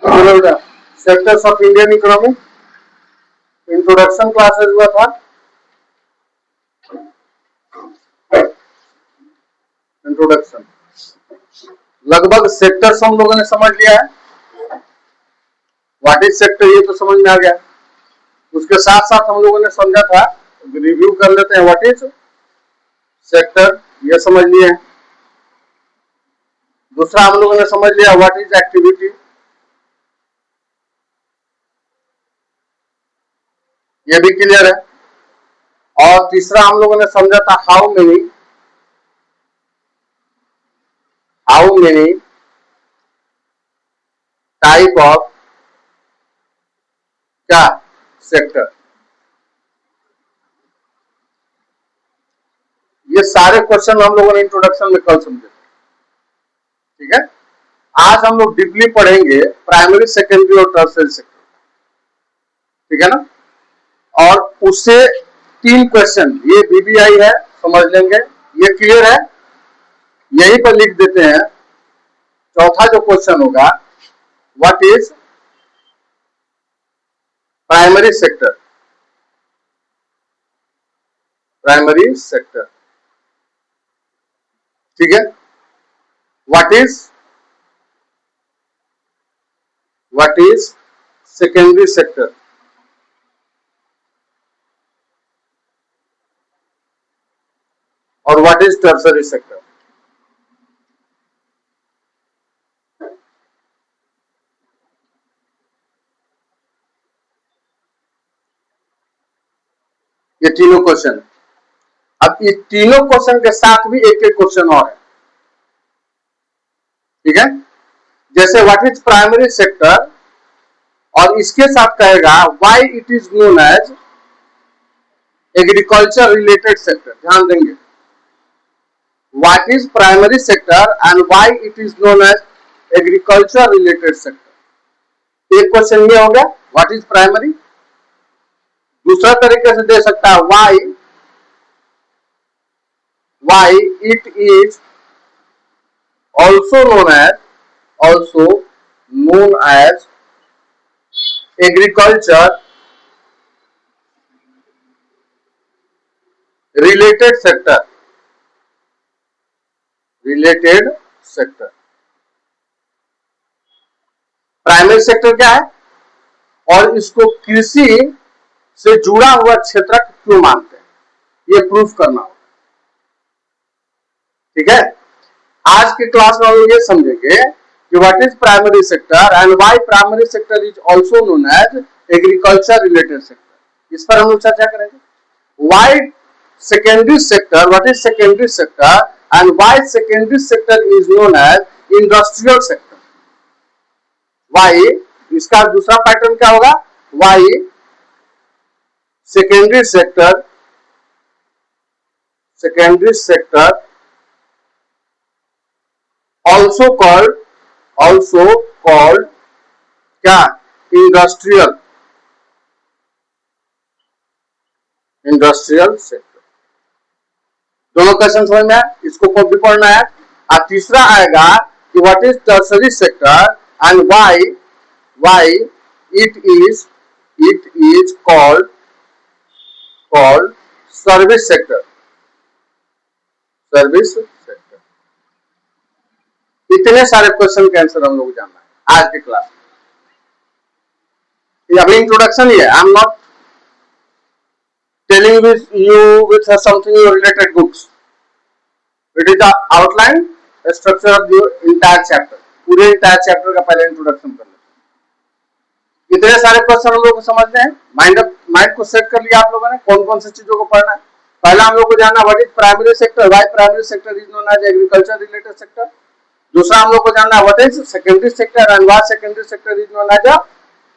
Sectors of Indian economy introduction classes हुआ था। Introduction लगभग सेक्टर्स हम लोगों ने समझ लिया है। व्हाट इज सेक्टर ये तो समझ में आ गया। उसके साथ साथ हम लोगों ने समझा था, रिव्यू कर लेते हैं। व्हाट इज सेक्टर ये समझ लिए। दूसरा हम लोगों ने समझ लिया व्हाट इज एक्टिविटी, ये भी क्लियर है। और तीसरा हम लोगों ने समझा था हाउ मेनी टाइप ऑफ क्या सेक्टर। ये सारे क्वेश्चन हम लोगों ने इंट्रोडक्शन में कल समझे, ठीक है। आज हम लोग डीपली पढ़ेंगे प्राइमरी, सेकेंडरी और टर्शियरी सेक्टर, ठीक है ना। और उससे 3 क्वेश्चन, ये बीबीआई है, समझ लेंगे, ये क्लियर है, यहीं पर लिख देते हैं। चौथा जो क्वेश्चन होगा, what is primary sector, primary sector, ठीक है। व्हाट इज सेकेंडरी सेक्टर, और व्हाट इज टर्शियरी सेक्टर। ये तीनों क्वेश्चन। अब ये तीनों क्वेश्चन के साथ भी एक एक क्वेश्चन और है, ठीक है। जैसे व्हाट इज प्राइमरी सेक्टर, और इसके साथ कहेगा why it is known as agriculture related sector. ध्यान देंगे, what is primary sector and why it is known as agriculture related sector. एक क्वेश्चन ये हो गया व्हाट इज प्राइमरी। दूसरा तरीके से दे सकता है why it is also known as agriculture related sector, primary sector क्या है और इसको कृषि से जुड़ा हुआ क्षेत्र क्यों मानते हैं, ये प्रूफ करना होगा, ठीक है। आज की क्लास में हम लोग ये समझेंगे कि what is primary sector and why primary sector is also known as agriculture related sector. इस पर हम लोग चर्चा करेंगे। Why secondary sector, what is secondary sector and why secondary sector is known as industrial sector। why, इसका दूसरा pattern क्या होगा, why secondary sector also called क्या, इंडस्ट्रियल सेक्टर। दोनों क्वेश्चन समझ में आया, इसको खुद भी पढ़ना है। और तीसरा आएगा कि what is tertiary sector and why it is called service sector. इतने सारे क्वेश्चन के आंसर हम लोग जानना है आज की क्लास में। अभी इंट्रोडक्शन ही है, I am not telling with something related books. It is the outline, the structure of the entire chapter. पूरे entire chapter का पहले इंट्रोडक्शन कर लेते हैं। इतने सारे क्वेश्चन हम लोग को समझने हैं। माइंड को सेट कर लिया आप लोगों ने, कौन कौन सी चीजों को पढ़ना है। पहला हम लोग को जानना what is primary sector, why primary sector is known as agriculture related sector. दूसरा हम लोग को जानना what is secondary sector and why secondary sector is known as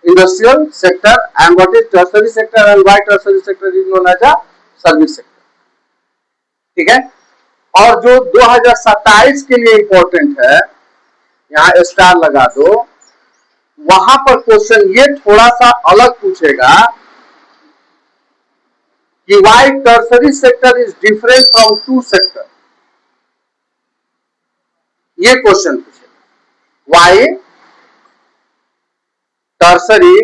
industrial sector and what is tertiary sector and why tertiary sector is known as a service sector, ठीक है। और जो 2027 के लिए इंपॉर्टेंट है, यहाँ स्टार लगा दो, वहां पर क्वेश्चन ये थोड़ा सा अलग पूछेगा कि why tertiary sector is different from two sector। ये क्वेश्चन पूछेगा, why tertiary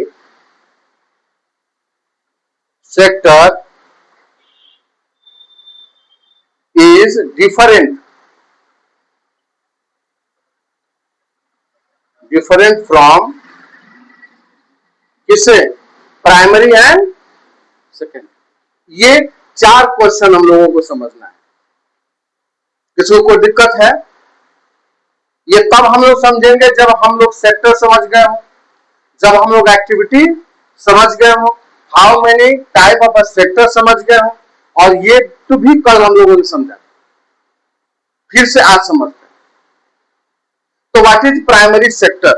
sector is different from किससे, प्राइमरी एंड सेकेंड। ये 4 क्वेश्चन हम लोगों को समझना है। किसी को कोई दिक्कत है? ये तब हम लोग समझेंगे जब हम लोग सेक्टर समझ गए हो, जब हम लोग एक्टिविटी समझ गए हो, how many type of sector समझ गए हो, और ये तो भी कल हम लोगों ने समझा, फिर से आज समझते हैं। तो what is primary sector?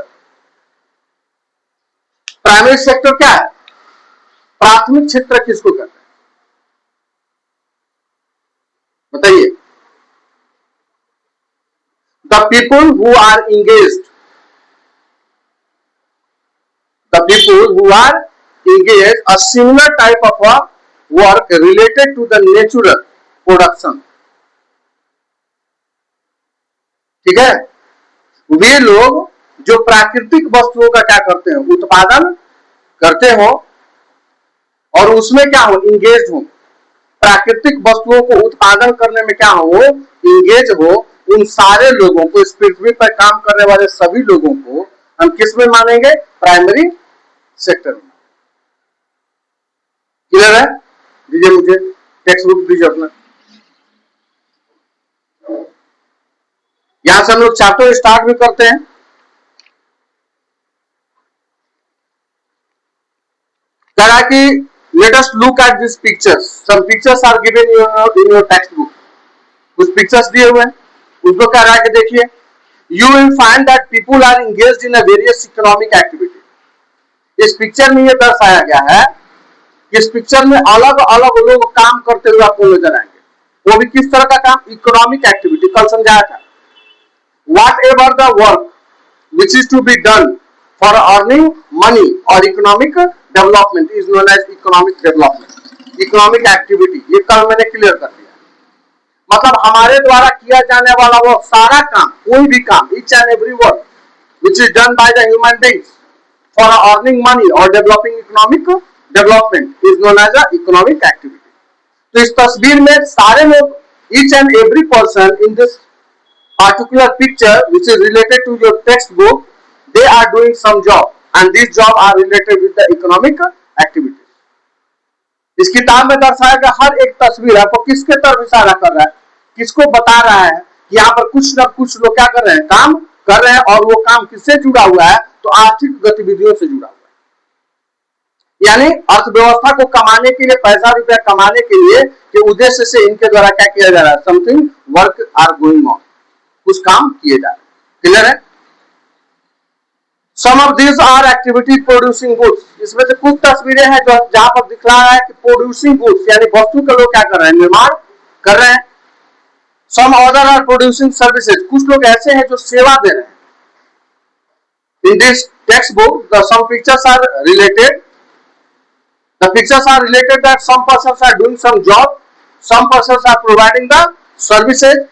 Primary sector क्या है? प्राथमिक क्षेत्र किसको कहते हैं, बताइए? The people who are engaged, the people who are engaged a similar type of work related to the natural production, ठीक है? वे लोग जो प्राकृतिक वस्तुओं का क्या करते हैं, उत्पादन करते हो और उसमें क्या हो, इंगेज हो, प्राकृतिक वस्तुओं को उत्पादन करने में क्या हो, इंगेज हो, उन सारे लोगों को, इस पृथ्वी पर काम करने वाले सभी लोगों को हम किस में मानेंगे, प्राइमरी सेक्टर में। क्लियर है? दीजिए मुझे टेक्स्ट बुक दीजिए अपना। यहां से हम लोग चैप्टर स्टार्ट भी करते हैं। कह रहा है कि let us look at this pictures, some pictures are given in your text book. कुछ पिक्चर्स दिए हुए हैं, उसको कह रहा है कि देखिए, you will find that people are engaged in a various economic activity. इस पिक्चर में यह दर्शाया गया है, इस पिक्चर में अलग अलग लोग काम करते हुए आपको नजर आएंगे। वो भी किस तरह का काम, इकोनॉमिक एक्टिविटी, कल समझाया था। Whatever the work which is to be done for earning money और economic development is known as economic development, economic activity. ये कल मैंने क्लियर कर दिया। मतलब हमारे द्वारा किया जाने वाला वो सारा काम, कोई भी काम, each and every work which is done by the human beings for earning money और developing economic development is known as economic activity. तो इस तस्वीर में सारे लोग, each and every person in this particular picture which is related to your textbook, they are doing some job and these job are related with the economic activities. इस किताब में दर्शाया गया हर एक तस्वीर आपको किसके तरफ इशारा कर रहा है, किसको बता रहा है कि यहाँ पर कुछ न कुछ लोग क्या कर रहे हैं, काम कर रहे हैं, और वो काम किससे जुड़ा हुआ है, तो आर्थिक गतिविधियों से जुड़ा हुआ है। यानी अर्थव्यवस्था को कमाने के लिए, पैसा रुपया कमाने के लिए के उद्देश्य से इनके द्वारा क्या किया जा रहा है, something work are going on, कुछ काम किए जा रहे हैं। क्लियर है? Some of this are activity producing goods. इसमें से कुछ तस्वीरें हैं जो जहां पर दिख रहा है कि प्रोड्यूसिंग गुड्स यानी वस्तु के लोग क्या कर रहे हैं, निर्माण कर रहे हैं। Some other are producing services, कुछ लोग ऐसे हैं जो सेवा दे रहे हैं। In this text book the some pictures are related, the pictures are related that some persons are doing some job, some persons are providing the services.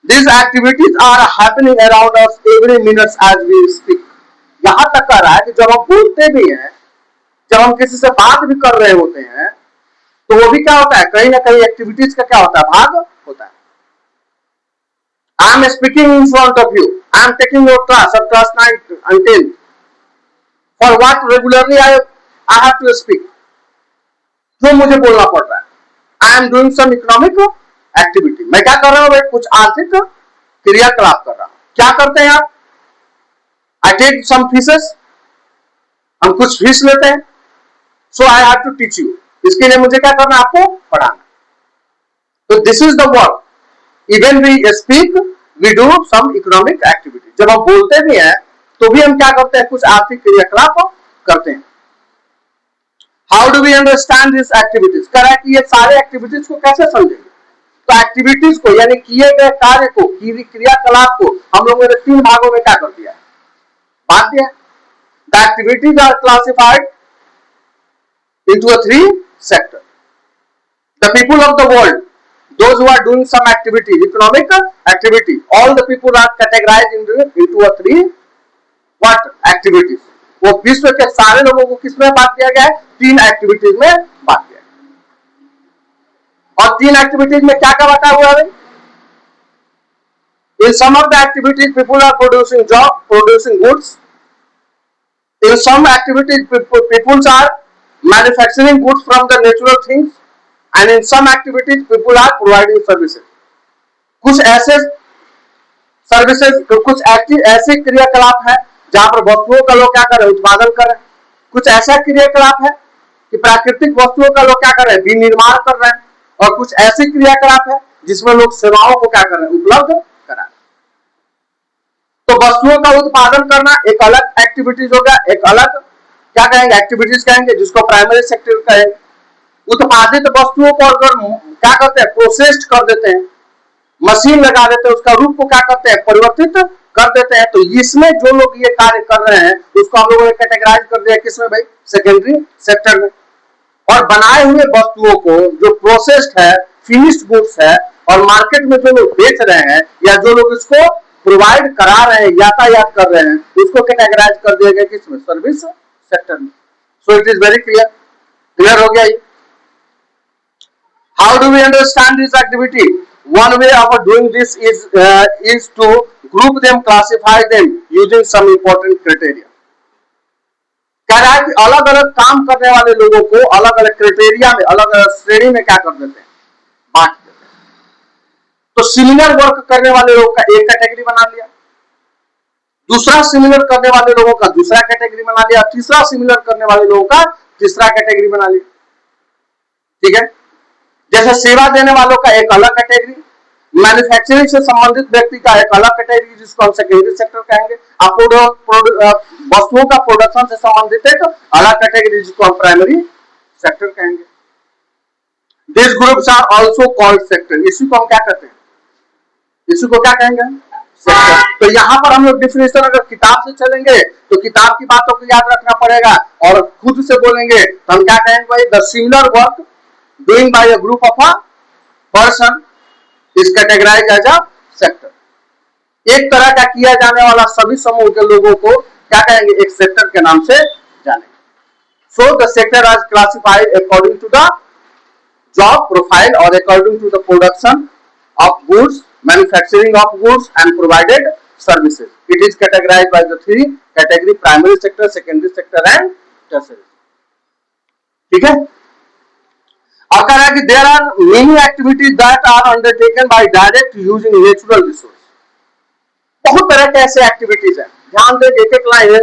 These activities are happening around us every minute as we speak. यहाँ तक कह रहा है कि जब हम बोलते भी हैं, जब हम किसी से बात भी कर रहे होते हैं, तो वो भी क्या होता है, कहीं ना कहीं एक्टिविटीज का क्या होता है, भाग होता है। I am speaking in front of you. I am taking your class of class 9 and 10. For what regularly I have to speak. क्यों मुझे बोलना पड़ रहा है? I am doing some economic activity. मैं क्या कर रहा हूं, कुछ आर्थिक क्रियाकलाप कर रहा हूं। क्या करते हैं आप? आई टेक सम फीसेस, हम कुछ फीस लेते हैं। So I have to teach you, इसके लिए मुझे क्या करना है, आपको पढ़ाना। तो this is the work. Even we speak we do some economic activity. जब हम बोलते भी हैं तो भी हम क्या करते हैं, कुछ आर्थिक क्रियाकलाप करते हैं। How do we understand this activities? कह रहा है कि ये सारे एक्टिविटीज को कैसे समझेंगे। तो एक्टिविटीज को यानी किए गए कार्य को, क्रियाकलाप को हम लोगों ने 3 भागों में क्या कर दिया है, बांट दिया। The activities are classified into 3 sector. The people of the world, those who are doing some activity, economic activity, all the people are categorized into 3 what activities. वो विश्व के सारे लोगों को किसमें बांट दिया गया है? 3 एक्टिविटीज में बांट दिया गया। और 3 एक्टिविटीज में क्या क्या बांटा हुआ है? In some of the activities, people are producing job, producing goods. In some activities, people are manufacturing goods from the natural things, and in some activities, people are providing services. कुछ ऐसे services, कुछ ऐसे क्रियाकलाप है जहां पर वस्तुओं का लोग क्या कर रहे हैं? उत्पादन कर रहे हैं। कुछ ऐसा क्रियाकलाप है कि प्राकृतिक वस्तुओं का लोग क्या कर रहे हैं? विनिर्माण कर रहे हैं। और कुछ ऐसे क्रियाकलाप है जिसमें लोग सेवाओं को क्या कर रहे हैं? उपलब्ध करा रहे हैं। तो वस्तुओं का उत्पादन करना एक अलग एक्टिविटीज होगा, एक अलग क्या कहेंगे? एक्टिविटीज कहेंगे, जिसको प्राइमरी सेक्टर कहेंगे। उत्पादित वस्तुओं को अगर क्या करते हैं? प्रोसेस्ड कर देते हैं, मशीन लगा देते हैं, उसका रूप को क्या करते हैं? परिवर्तित कर देते हैं। तो इसमें जो लोग ये कार्य कर रहे हैं उसको हम लोगों ने कैटेगराइज कर दिया किसमें भाई? सेकेंडरी सेक्टर में। और बनाए हुए वस्तुओं को जो प्रोसेस्ड है, फिनिश्ड गुड्स है, और मार्केट में जो लोग बेच रहे हैं या जो लोग इसको प्रोवाइड करा रहे हैं, यातायात कर रहे हैं, उसको कैटेगराइज कर दिया गया किसमें? सर्विस सेक्टर में। So it is very clear. Clear हो गया ये? How do we understand this activity? One way of doing this is to group them, classify them using some important criteria. कह रहा है कि अलग अलग काम करने वाले लोगों को अलग अलग क्राइटेरिया में, अलग अलग श्रेणी में क्या कर देते हैं? बांट देते हैं। तो सिमिलर वर्क करने वाले लोगों का एक कैटेगरी बना लिया, दूसरा सिमिलर करने वाले लोगों का दूसरा कैटेगरी बना लिया, तीसरा सिमिलर करने वाले लोगों का तीसरा कैटेगरी बना लिया। ठीक है? जैसे सेवा देने वालों का एक अलग कैटेगरी, मैन्युफैक्चरिंग से संबंधित व्यक्ति का एक अलग कैटेगरी जिसको हम सेकेंडरी सेक्टर कहेंगे, वस्तुओं का प्रोडक्शन से संबंधित एक अलग कैटेगरी जिसको हम प्राइमरी सेक्टर कहेंगे। This groups are also called sector. इसी को हम क्या कहते हैं? इसी को क्या कहेंगे? सेक्टर। तो यहाँ पर हम लोग डिफिनेशन अगर किताब से चलेंगे तो किताब की बातों को याद रखना पड़ेगा, और खुद से बोलेंगे तो हम क्या कहेंगे भाई? The similar work doing by a group of a person is categorized as a sector. एक तरह का किया जाने वाला सभी समूह के लोगों को क्या कहेंगे? एक सेक्टर के नाम से जानेंगे। So the sector is classified according to the job profile or according to the production of goods, manufacturing of goods and provided services. It is categorized by the 3 category: primary sector, secondary sector and tertiary. ठीक है? और कह रहा है कि there are many activities that are undertaken by direct using natural resource. बहुत तरह के ऐसे एक्टिविटीज हैं। ध्यान दें, एक एक लाइन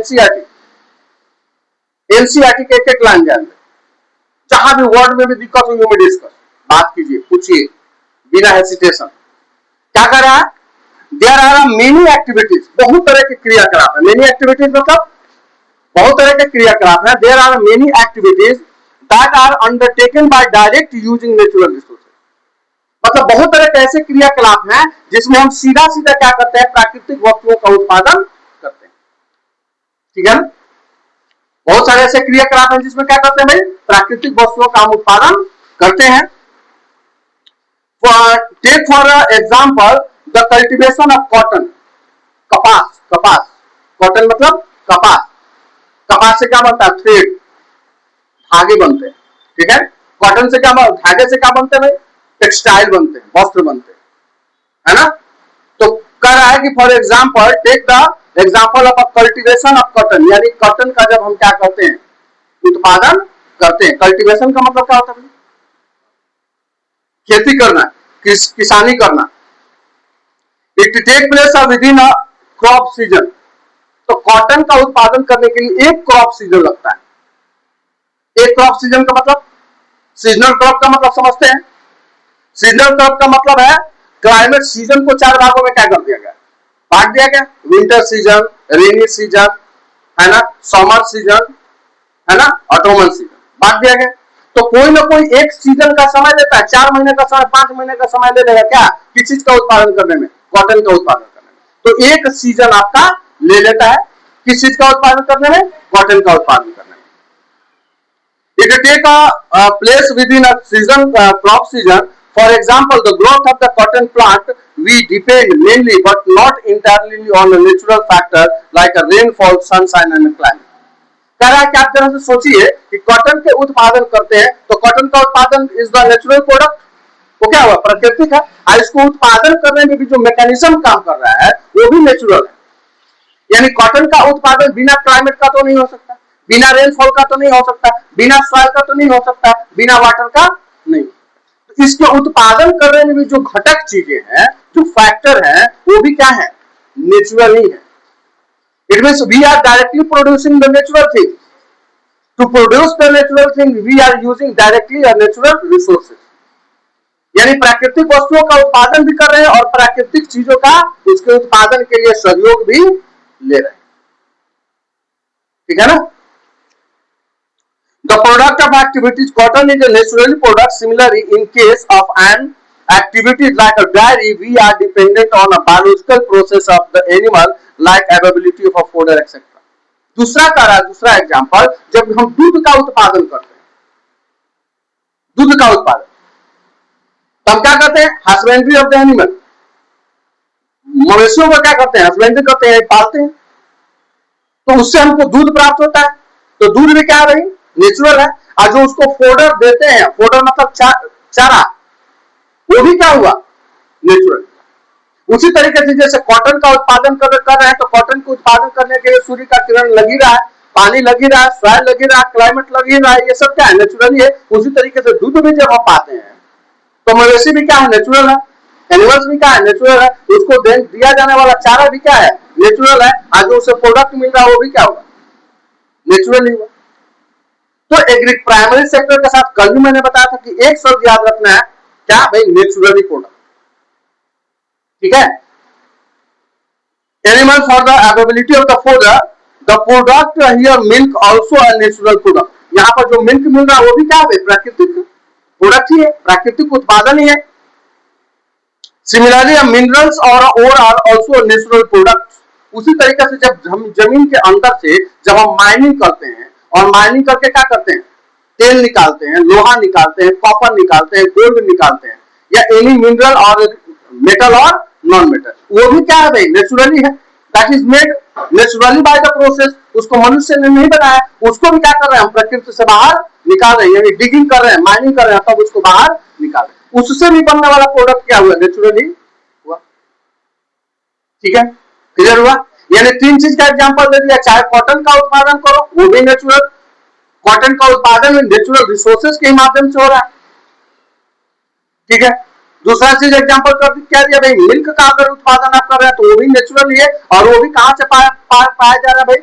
एनसीईआरटी के एक एक लाइन ध्यान दें। जहां भी वर्ड में भी दिक्कत हो यू में डिस्कस, बात कीजिए, पूछिए बिना हेसिटेशन। क्या कर रहा है? देयर आर मेनी एक्टिविटीज, बहुत तरह के क्रियाकलाप है। मेनी एक्टिविटीज मतलब बहुत तरह के क्रियाकलाप है। There are many activities that are undertaken by direct using natural resources। मतलब बहुत तरह के ऐसे क्रियाकलाप हैं जिसमें हम सीधा सीधा क्या करते हैं? प्राकृतिक वस्तुओं का उत्पादन करते हैं। ठीक है ना? बहुत सारे ऐसे क्रियाकलाप हैं जिसमें क्या करते हैं भाई? प्राकृतिक वस्तुओं का हम उत्पादन करते हैं। Take for example the cultivation of cotton. कपास, कॉटन मतलब कपास। कपास से क्या बनता है? थ्रेड, धागे बनते हैं। ठीक है? कॉटन से क्या, धागे से क्या बनते हैं भाई? टेक्सटाइल बनते हैं, वस्त्र बनते हैं, है ना? तो कह रहा है कि for example take the example of cultivation of cotton, यानी कॉटन का जब हम क्या करते हैं? उत्पादन करते हैं। कल्टिवेशन का मतलब क्या होता है? खेती करना, किसानी करना। It take place within a crop season. तो कॉटन का उत्पादन करने के लिए एक क्रॉप सीजन लगता है। एक क्रॉप सीजन का मतलब, सीजनल क्रॉप का मतलब समझते हैं? सीजनल क्रॉप का मतलब है क्लाइमेट सीजन को 4 भागों में क्या कर दिया गया? बांट दिया गया। विंटर सीजन, रेनी सीजन, है ना, समर सीजन, है ना, ऑटोमन सीजन, बांट दिया गया। तो कोई ना कोई एक सीजन का समय लेता है, 4 महीने का समय, 5 महीने का समय ले लेगा क्या? किस चीज का उत्पादन करने में? कॉटन का उत्पादन करने में। तो एक सीजन आपका ले लेता है किस चीज का उत्पादन करने में? कॉटन का उत्पादन करने में। It take a place within a season, crop season. For example, the growth of the cotton plant, we depend mainly but not entirely on a natural factor like a rainfall, sunshine and climate. कह रहा है कि आप जरा से सोचिए कि cotton के उत्पादन करते हैं तो कॉटन का उत्पादन इज द नेचुरल प्रोडक्ट, वो क्या हुआ, प्राकृतिक है। और इसको उत्पादन करने में भी जो मैकेनिज्म काम कर रहा है वो भी नेचुरल है। यानी कॉटन का उत्पादन बिना क्लाइमेट का तो नहीं हो सकता, बिना रेनफॉल का तो नहीं हो सकता, बिना सॉइल का तो नहीं हो सकता, बिना वाटर का नहीं। तो इसके उत्पादन करने में भी जो घटक चीजें हैं, जो फैक्टर है, वो भी क्या है, नेचुरल ही है। It means we are directly producing the natural thing. To produce the natural thing we are using directly a natural resources. यानी प्राकृतिक वस्तुओं का उत्पादन भी कर रहे हैं और प्राकृतिक चीजों का उसके उत्पादन के लिए सहयोग भी ले रहे हैं। ठीक है ना। The product of activities, cotton is a natural product. Similarly, in case of an activity like a dairy, we are dependent on a biological process of the animal, like availability of a fodder, etc. दूसरा करा, दूसरा example, जब हम दूध का उत्पादन करते हैं, दूध का उत्पादन, तो हम क्या करते हैं, हस्बेंड्री ऑफ द एनिमल, मवेशियों का क्या करते हैं, हस्बेंड्री करते हैं, पालते हैं, तो उससे हमको दूध प्राप्त होता है। तो दूध भी क्या है भाई, नेचुरल है। और जो उसको फोडर देते हैं, फोडर मतलब चारा, वो भी क्या हुआ, नेचुरल। उसी तरीके से जैसे कॉटन का उत्पादन कर रहे हैं, तो कॉटन को उत्पादन करने के लिए सूर्य का किरण लग ही रहा है, पानी लग ही रहा है, सॉइल लग ही रहा है, क्लाइमेट लग ही रहा है, ये सब क्या है, नेचुरल है। उसी तरीके से दूध भी जब हम पाते हैं तो मवेशी भी क्या है, नेचुरल है। एनिमल्स भी क्या है, नेचुरल है। उसको दिया जाने वाला चारा भी क्या है, नेचुरल है। आज जो उसे प्रोडक्ट मिल रहा है वो भी क्या होगा, नेचुरल ही हुआ। तो एग्री प्राइमरी सेक्टर के साथ कल भी मैंने बताया था कि एक शब्द याद रखना है, क्या भाई, नेचुरली प्रोडक्ट। ठीक है। Animal for the availability of the fodder, the product here milk also a natural product. यहाँ पर जो मिल्क मिल रहा है वो भी क्या है, प्राकृतिक प्रोडक्ट ही है, प्राकृतिक उत्पादन ही है। सिमिलरली मिनरल्स और ओर आर ऑल्सो नेचुरल प्रोडक्ट। उसी तरीके से जब हम जमीन के अंदर से जब हम माइनिंग करते हैं, और माइनिंग करके क्या करते हैं, तेल निकालते हैं, लोहा निकालते हैं, कॉपर निकालते हैं, गोल्ड निकालते हैं, या एनी मिनरल और मेटल और नॉन मेटल, वो भी क्या है भाई, नेचुरली है। That is made naturally by the process. उसको मनुष्य ने नहीं बनाया, उसको भी क्या कर रहे हैं हम, प्रकृति से बाहर निकाल रहे हैं, यानी डिगिंग कर रहे हैं, माइनिंग कर रहे हैं, तब उसको बाहर निकाल रहे हैं। उससे भी बनने वाला प्रोडक्ट क्या हुआ, नेचुरली हुआ। ठीक है, क्लियर हुआ। यानी तीन चीज का एग्जांपल दे दिया, चाहे कॉटन का उत्पादन करो वो भी नेचुरल, कॉटन का उत्पादन में नेचुरल रिसोर्सेज के माध्यम से हो रहा है। ठीक है। दूसरा चीज एग्जांपल कर क्या दिया भाई, मिल्क का अगर उत्पादन आप कर रहे हैं तो वो भी नेचुरल ही है, और वो भी कहां से पाया जा रहा है भाई,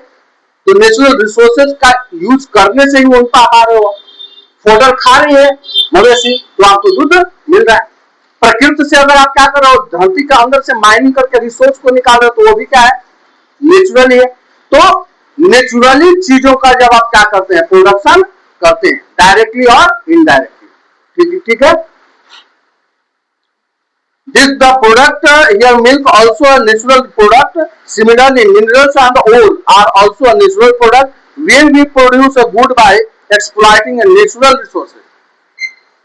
तो नेचुरल रिसोर्सेज का यूज करने से ही वो पा रहे हो। फोडर खा रही है मवेशी तो आपको दूध मिल रहा है। प्रकृति से अगर आप क्या कर रहे हो, धरती का अंदर से माइनिंग करके रिसोर्स को निकाल रहे हो तो वो भी क्या है, नेचुरली है। तो नेचुरली चीजों का जब आप क्या करते हैं, प्रोडक्शन करते हैं, डायरेक्टली और इनडायरेक्टली। ठीक है। This the product here milk also a natural product. Similarly, minerals and ore are also a natural product. When we produce a good by exploiting a natural resources.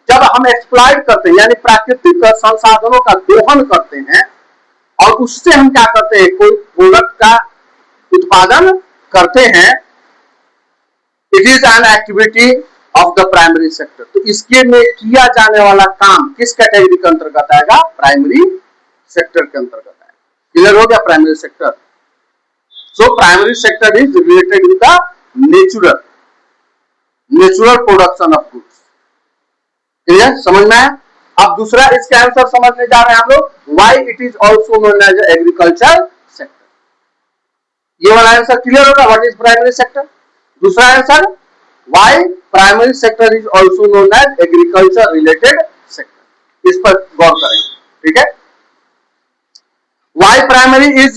जब हम exploit करते हैं यानी प्राकृतिक संसाधनों का दोहन करते हैं और उससे हम क्या करते हैं, कोई प्रोडक्ट का उत्पादन करते हैं, it is an activity of the primary sector. तो इसके में किया जाने वाला काम किस कैटेगरी के अंतर्गत आएगा, प्राइमरी सेक्टर के अंतर्गत आएगा। क्लियर हो गया, primary sector. So primary sector is related with the natural production of goods. Clear, समझ में आया। अब दूसरा इसके आंसर समझने जा रहे हैं हम लोग, why it is also known as agriculture sector. ये वाला आंसर क्लियर होगा, व्हाट इज प्राइमरी सेक्टर। दूसरा answer, why primary sector is also known as agriculture related sector, इस पर गौर करेंगे। ठीक है। why primary is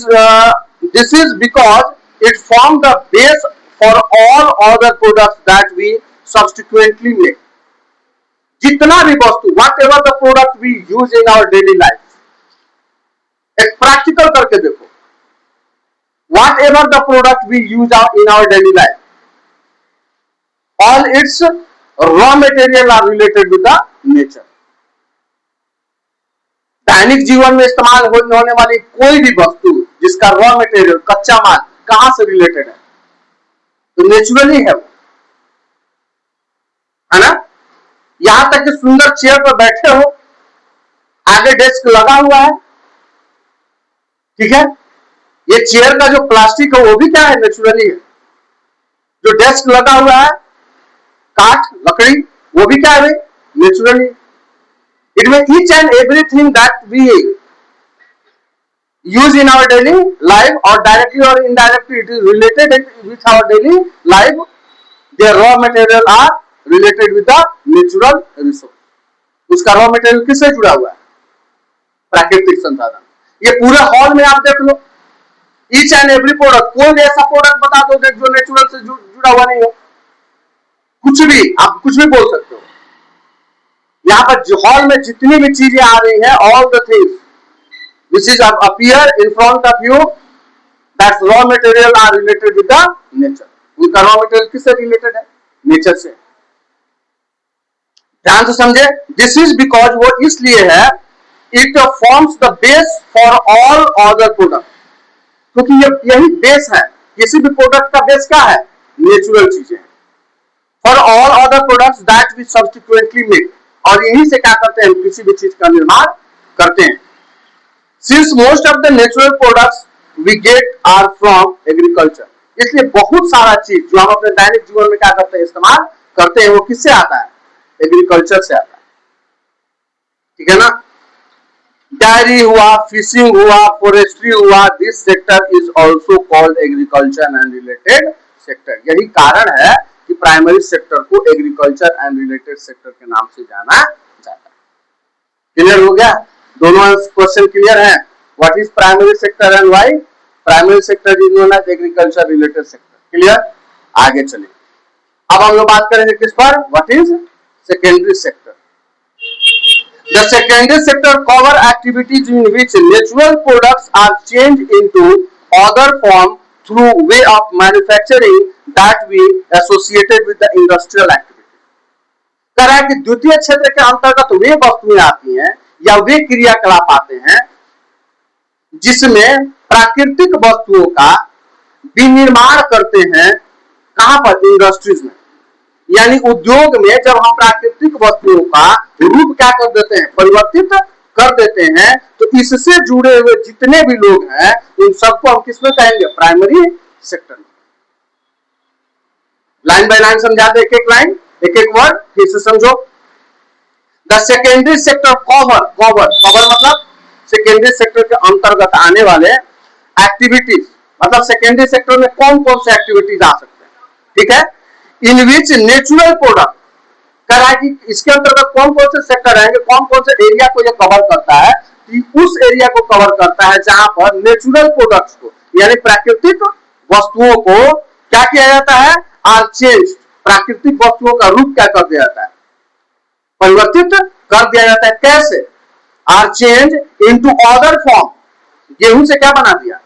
this is because it forms the base for all other products that we subsequently make। जितना भी वस्तु, whatever the product we use in our daily life, एक practical करके देखो, whatever the product we use in our daily life, all its raw material are related with the nature। दैनिक जीवन में इस्तेमाल होने वाली कोई भी वस्तु जिसका रॉ मटेरियल, कच्चा माल, कहां से रिलेटेड है, तो नेचुरली है वो, है ना। यहां तक कि सुंदर चेयर पर बैठे हो, आगे डेस्क लगा हुआ है, ठीक है, ये चेयर का जो प्लास्टिक है वो भी क्या है, नेचुरली है। जो डेस्क लगा हुआ है काठ लकड़ी, वो भी क्या है, naturally. It mean each and everything that we use in our daily life or directly or indirectly it is related with our daily life, their raw material are related with the natural resource. उसका raw material किससे जुड़ा हुआ है, प्राकृतिक संसाधन। ये पूरे hall में आप देख लो, ईच एंड एवरी प्रोडक्ट, कोई ऐसा प्रोडक्ट बता दो जो नेचुरल से जुड़ा हुआ नहीं हो, कुछ भी आप कुछ भी बोल सकते हो। यहाँ पर हॉल में जितनी भी चीजें आ रही है, all the things which is appear in front of you, that raw material are related with the nature. उनका रॉ मटेरियल किससे रिलेटेड है, नेचर से। ध्यान से समझे, दिस इज बिकॉज वो इसलिए है, it forms the base for all other product, क्योंकि यही बेस है, किसी भी प्रोडक्ट का बेस क्या है, नेचुरल चीजें। For all other products that we subsequently make, और यही से क्या करते हैं, किसी भी चीज का निर्माण करते हैं। Since most of the natural products we get are from agriculture, इसलिए बहुत सारा चीज जो हम अपने दैनिक जीवन में क्या करते हैं, इस्तेमाल करते हैं, वो किससे आता है, एग्रीकल्चर से आता है, ठीक है ना। डायरी हुआ, फिशिंग हुआ, फॉरेस्ट्री हुआ, this sector is also called agriculture and related sector. यही कारण है कि प्राइमरी सेक्टर को एग्रीकल्चर एंड रिलेटेड सेक्टर के नाम से जाना जाता है। क्लियर हो गया, दोनों क्वेश्चन क्लियर है। What is primary sector and why primary sector is known as agriculture related sector. Clear, आगे चलिए। अब हम लोग बात करेंगे किस पर, what is secondary sector. The secondary sector cover activities in which natural products are change into other form through way of manufacturing that we associated with the industrial activity. कह रहा है कि द्वितीय क्षेत्र के अंतर्गत वे वस्तुएं आती हैं या वे क्रियाकलाप आते हैं जिसमें प्राकृतिक वस्तुओं का विनिर्माण करते हैं, कहां पर, इंडस्ट्रीज में, यानी उद्योग में। जब हम प्राकृतिक वस्तुओं का रूप क्या कर देते हैं, परिवर्तित कर देते हैं, तो इससे जुड़े हुए जितने भी लोग हैं उन सबको हम किसमें कहेंगे, प्राइमरी सेक्टर में। लाइन बाय लाइन समझा दे, एक एक लाइन एक एक वर्ड फिर से समझो। द सेकेंडरी सेक्टर कवर मतलब सेकेंडरी सेक्टर के अंतर्गत आने वाले एक्टिविटीज, मतलब सेकेंडरी सेक्टर में कौन कौन से एक्टिविटीज आ सकते हैं, ठीक है। इन विच नेचुरल प्रोडक्ट, कह रहा है कि इसके अंतर्गत कौन कौन से सेक्टर आएंगे, कौन कौन से एरिया को ये कवर करता है, कि उस एरिया को कवर करता है जहां पर नेचुरल प्रोडक्ट्स को, यानी प्राकृतिक वस्तुओं को क्या किया जाता है, आर चेंज, प्राकृतिक वस्तुओं का रूप क्या कर दिया जाता है, परिवर्तित कर दिया जाता है। कैसे, are change into other form. गेहूं से क्या बना दिया,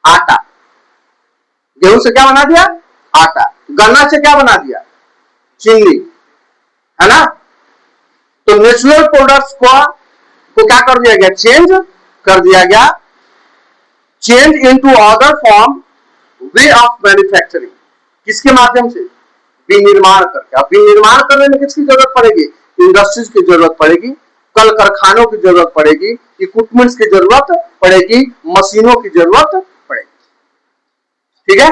आटा, गेहूं से क्या बना दिया, आटा। गन्ना से क्या बना दिया, चीनी, है ना। तो नेचुरल प्रोडक्ट्स को क्या कर दिया गया, चेंज कर दिया गया, change into other form way of manufacturing, किसके माध्यम से, विनिर्माण करके। अब विनिर्माण करने में किसकी जरूरत पड़ेगी, इंडस्ट्रीज की जरूरत पड़ेगी, कल कारखानों की जरूरत पड़ेगी, इक्विपमेंट्स की जरूरत पड़ेगी, मशीनों की जरूरत पड़ेगी, ठीक है।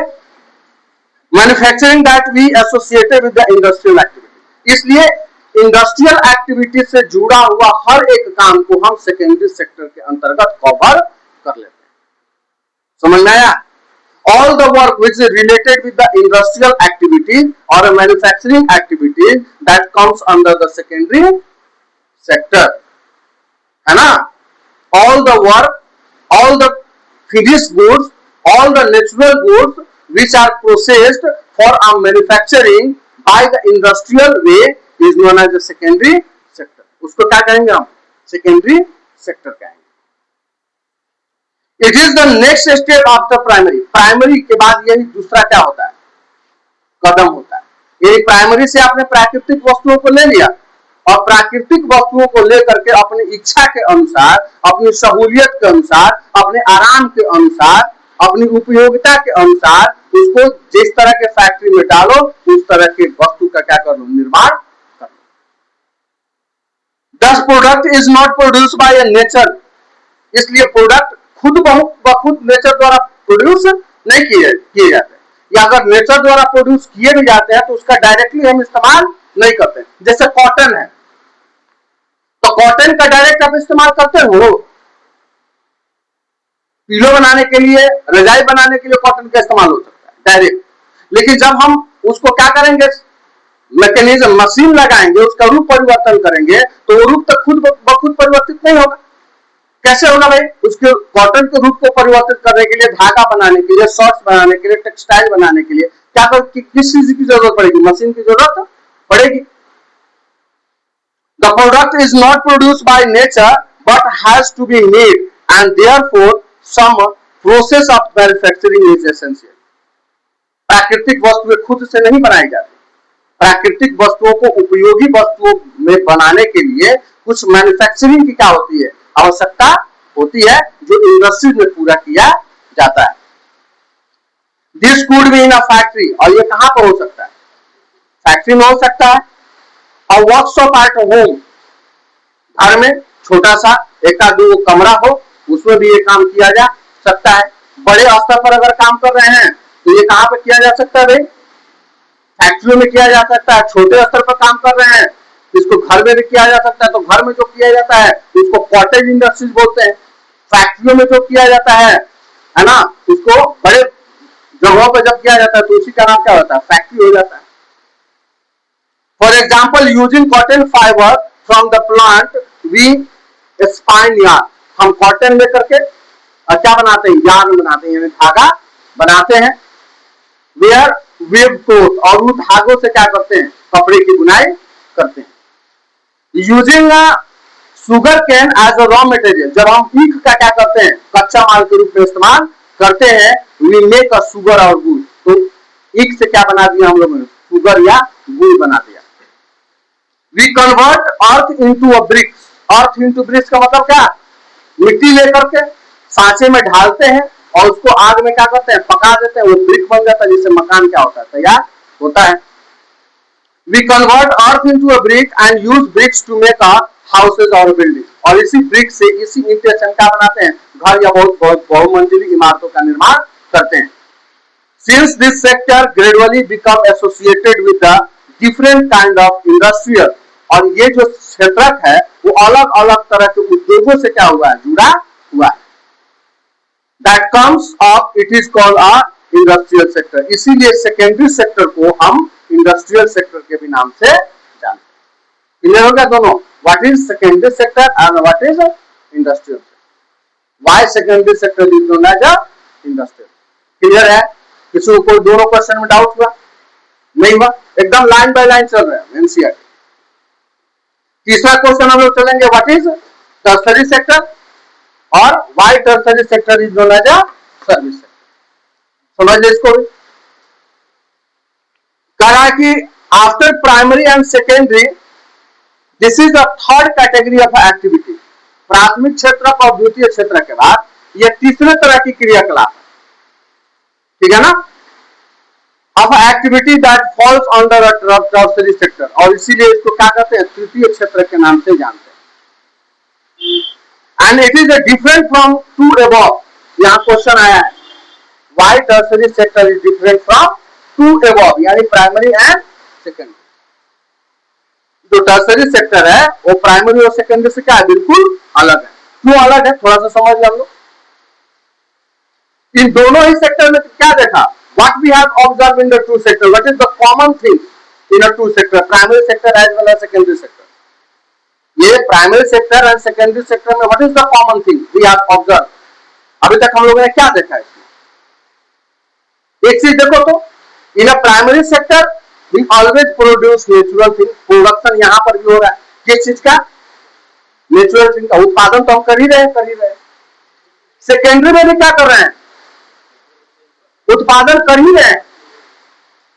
Manufacturing that we associated with the industrial activity, इसलिए इंडस्ट्रियल एक्टिविटी से जुड़ा हुआ हर एक काम को हम सेकेंडरी सेक्टर के अंतर्गत कवर कर लेते हैं। समझ में आया। All the work which is related with the industrial activities or a manufacturing activities that comes under the secondary sector, है ना। All the work, all the finished goods, all the natural goods which are processed for a manufacturing by the industrial way is known as the secondary sector. उसको क्या कहेंगे हम, secondary sector कहेंगे। It is the next step after primary, primary के बाद यही दूसरा क्या होता है, कदम होता है। ये प्राइमरी से आपने प्राकृतिक वस्तुओं को ले लिया और प्राकृतिक वस्तुओं को लेकर के अपनी इच्छा के अनुसार, अपनी सहूलियत के अनुसार, अपने आराम के अनुसार, अपनी उपयोगिता के अनुसार उसको जिस तरह के फैक्ट्री में डालो उस तरह के वस्तु का क्या कर लो, निर्माण कर लो। दस product is not produce by nature, इसलिए प्रोडक्ट खुद खुद नेचर द्वारा प्रोड्यूस नहीं किए जाते, या अगर नेचर द्वारा प्रोड्यूस किए भी जाते हैं तो उसका डायरेक्टली हम इस्तेमाल नहीं करते। जैसे कॉटन है, तो कॉटन का डायरेक्ट आप इस्तेमाल करते हो, पिलो बनाने के लिए, रजाई बनाने के लिए कॉटन का इस्तेमाल हो सकता है डायरेक्ट, लेकिन जब हम उसको क्या करेंगे, मैकेनिज्म मशीन लगाएंगे, उसका रूप परिवर्तन करेंगे, तो वो रूप तक खुद ब खुद परिवर्तित नहीं होगा। कैसे होगा भाई, उसके कॉटन के रूप को परिवर्तित करने के लिए, धागा बनाने के लिए, शॉर्ट्स बनाने के लिए, टेक्सटाइल बनाने के लिए क्या कर किस चीज की जरूरत पड़ेगी, मशीन की जरूरत पड़ेगी। The product is not produce by nature but has to be made and therefore some process of manufacturing is essential. प्राकृतिक वस्तुएं खुद से नहीं बनाई जाती, प्राकृतिक वस्तुओं को उपयोगी वस्तुओं में बनाने के लिए कुछ मैन्युफैक्चरिंग की क्या होती है, आवश्यकता होती है, जो इंडस्ट्री में पूरा किया जाता है। This could be in a factory, और ये कहां पर हो सकता है, फैक्ट्री में हो सकता है, और वर्कशॉप एट होम, घर में छोटा सा एक दो कमरा हो, उसमें भी ये काम किया जा सकता है। बड़े स्तर पर अगर काम कर रहे हैं तो ये कहां पर किया जा सकता है भाई, फैक्ट्रियों में किया जा सकता है। छोटे स्तर पर काम कर रहे हैं इसको घर में भी किया जा सकता है, तो घर में जो किया जाता है उसको कॉटेज इंडस्ट्रीज बोलते हैं। फैक्ट्रियों में जो किया जाता है ना, उसको बड़े जगहों पर जब किया जाता है तो उसी का नाम क्या होता है, फैक्ट्री हो जाता है। For example using cotton fibre from the plant we spin yarn, हम कॉटन लेकर के क्या बनाते हैं, यार्न बनाते हैं, यानी धागा बनाते हैं। वेयर वेव क्लोथ, और उन धागों से क्या करते हैं, कपड़े की बुनाई करते हैं। Using sugar cane as a raw material, जब हम ईख का क्या करते हैं, कच्चा माल के रूप में इस्तेमाल करते हैं, वी मेक अ सुगर और गुड़, तो ईख से क्या बना दिया हम लोगों ने, सुगर या गुड़ बना दिया। We convert earth into a bricks, earth into bricks का मतलब क्या, मिट्टी लेकर के सांचे में ढालते हैं और उसको आग में क्या करते हैं, पका देते हैं, वो ब्रिक बन जाता है, जिससे मकान क्या होता है, तैयार होता है। We convert earth into a brick and use bricks to make our houses or buildings, और इसी ब्रिक से, इसी ईंट से क्या बनाते हैं, घर या बहुत बहुमंजिली इमारतों का निर्माण करते हैं। Since this sector gradually become associated with the different kind of industrial, और ये जो क्षेत्र है वो अलग अलग तरह के उद्योगों से क्या हुआ है, जुड़ा हुआ है। That comes up, it is called a industrial sector, इसीलिए सेकेंडरी सेक्टर को हम इंडस्ट्रियल सेक्टर के भी नाम से जानते हैं। क्लियर हो गया दोनों, what is secondary sector and what is industrial sector, why secondary sector is known as industrial. Clear है, किसी को कोई दोनों क्वेश्चन में डाउट हुआ, नहीं हुआ, एकदम लाइन बाय लाइन चल रहे हैं एनसीईआरटी। तीसरा क्वेश्चन हम लोग चलेंगे, व्हाट इज टर्शरी सेक्टर और why tertiary sector is known as service sector. समझ लीजिए इसको भी, कहा कि after primary and secondary this is the third category of activity, प्राथमिक क्षेत्र और द्वितीय क्षेत्र के बाद यह तीसरे तरह की क्रियाकलाप है, ठीक है ना, of activity that falls under a tertiary sector, और इसीलिए इसको क्या कहते हैं, तृतीय क्षेत्र के नाम से जानते हैं। And it is a different from two above, यहां क्वेश्चन आया है, why tertiary sector is different from two above, यानी प्राइमरी एंड सेकेंडरी। जो टर्शरी सेक्टर है वो प्राइमरी और सेकेंडरी से क्या है, बिल्कुल अलग है। क्यों अलग है, थोड़ा सा समझ हम लोग। इन दोनों ही सेक्टर में क्या देखा, what we have observe in the two sector, what is the common thing in a two sector, primary sector as well as secondary sector. ये primary sector and secondary sector में what is the common thing we have observe, अभी तक हम लोगों ने क्या देखा है इसमें। एक चीज देखो तो, in a primary sector we always produce natural thing, production यहां पर भी हो रहा है, किस चीज का, नेचुरल थिंग का उत्पादन तो हम कर ही रहे। सेकेंडरी में भी क्या कर रहे हैं, उत्पादन कर ही रहे हैं,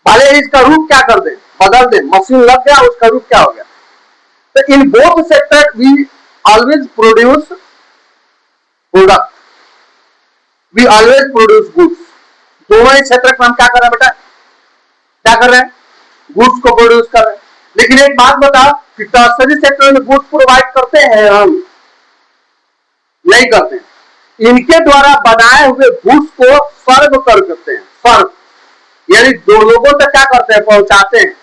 भले इसका रूप क्या कर दे, बदल दे, मशीन लग गया उसका रूप क्या हो गया। तो in both sector we always produce product, we always produce goods, दोनों ही क्षेत्र में हम क्या कर रहे हैं बेटा, क्या कर रहे हैं, गुड्स को प्रोड्यूस कर रहे हैं। लेकिन एक बात बताओ कि टर्सरी सेक्टर में गुड्स प्रोवाइड करते हैं हम, नहीं करते हैं। इनके द्वारा बनाए हुए गुड्स को सर्व कर करते हैं, सर्व यानी दो लोगों तक क्या करते हैं, पहुंचाते हैं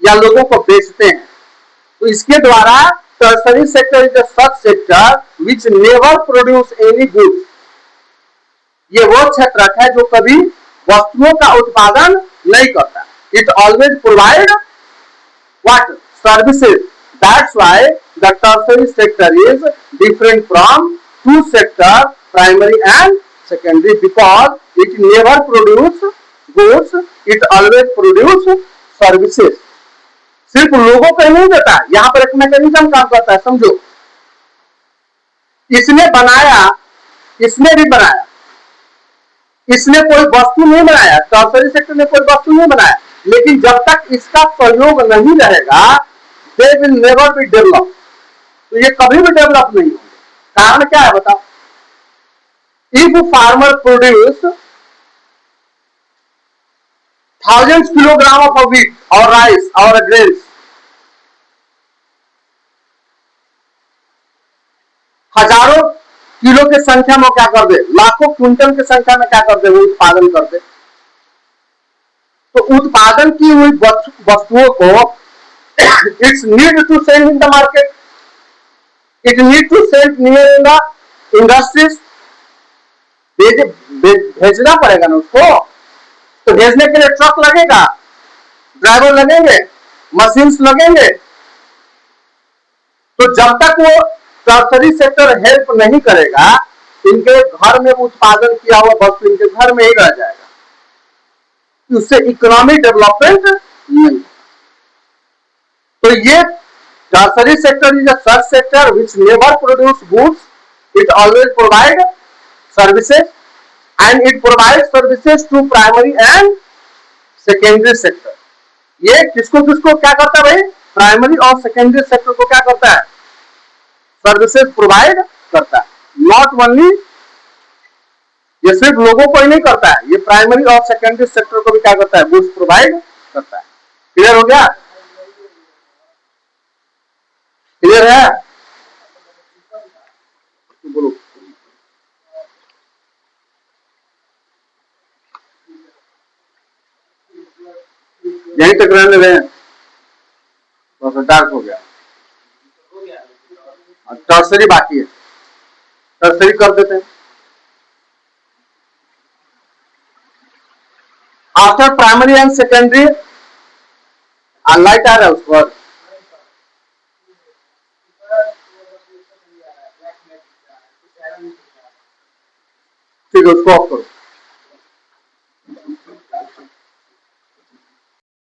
या लोगों को बेचते हैं। तो इसके द्वारा tertiary sector is such sector which never produce any goods. ये वो क्षेत्र है जो कभी वस्तुओं का उत्पादन नहीं करता। It always provide what, services. That's why the tertiary sector is different from two sector, primary and secondary, because it never produce goods, it always produce services. सिर्फ लोगों को नहीं देता, यहां पर एक मैकेनिज्म काम करता है, समझो। इसने बनाया, इसने भी बनाया, इसने कोई वस्तु नहीं बनाया, टर्सरी सेक्टर ने कोई वस्तु नहीं बनाया, लेकिन जब तक इसका सहयोग नहीं रहेगा they will never be develop. तो ये कभी भी डेवलप नहीं होंगे। कारण क्या है बताओ, if farmer produce thousands kilogram of wheat or rice or grains, हजारों किलो की संख्या में क्या कर दे, लाखों क्विंटल की संख्या में क्या कर दे, वो उत्पादन कर दे। तो उत्पादन की हुई वस्तुओं को it's need to sell in the market, it need to sell near in the industries. भेजना पड़ेगा ना उसको, तो भेजने के लिए ट्रक लगेगा, ड्राइवर लगेंगे, मशीन्स लगेंगे। तो जब तक वो टर्सरी सेक्टर हेल्प नहीं करेगा, इनके घर में उत्पादन किया हुआ वस्तु इनके घर में ही रह जाएगा, उससे इकोनॉमिक डेवलपमेंट नहीं। तो ये tertiary sector is a such sector which never produce goods, it always provide services and it provide services to primary and secondary sector. ये किसको किसको क्या करता है भाई, प्राइमरी और सेकेंडरी सेक्टर को क्या करता है, सर्विसेज प्रोवाइड करता है। नॉट ओनली, ये सिर्फ लोगों को ही नहीं करता है, ये प्राइमरी और सेकेंडरी सेक्टर को भी क्या करता है, गुड्स प्रोवाइड करता है। क्लियर हो गया, क्लियर है, बोलो। यहीं तक रहने रहे, तो डार्क हो गया, टर्सरी बाकी है, टर्सरी कर देते हैं। After primary and secondary light आ रहा है उस पर, ठीक है उसको ऑफ करो।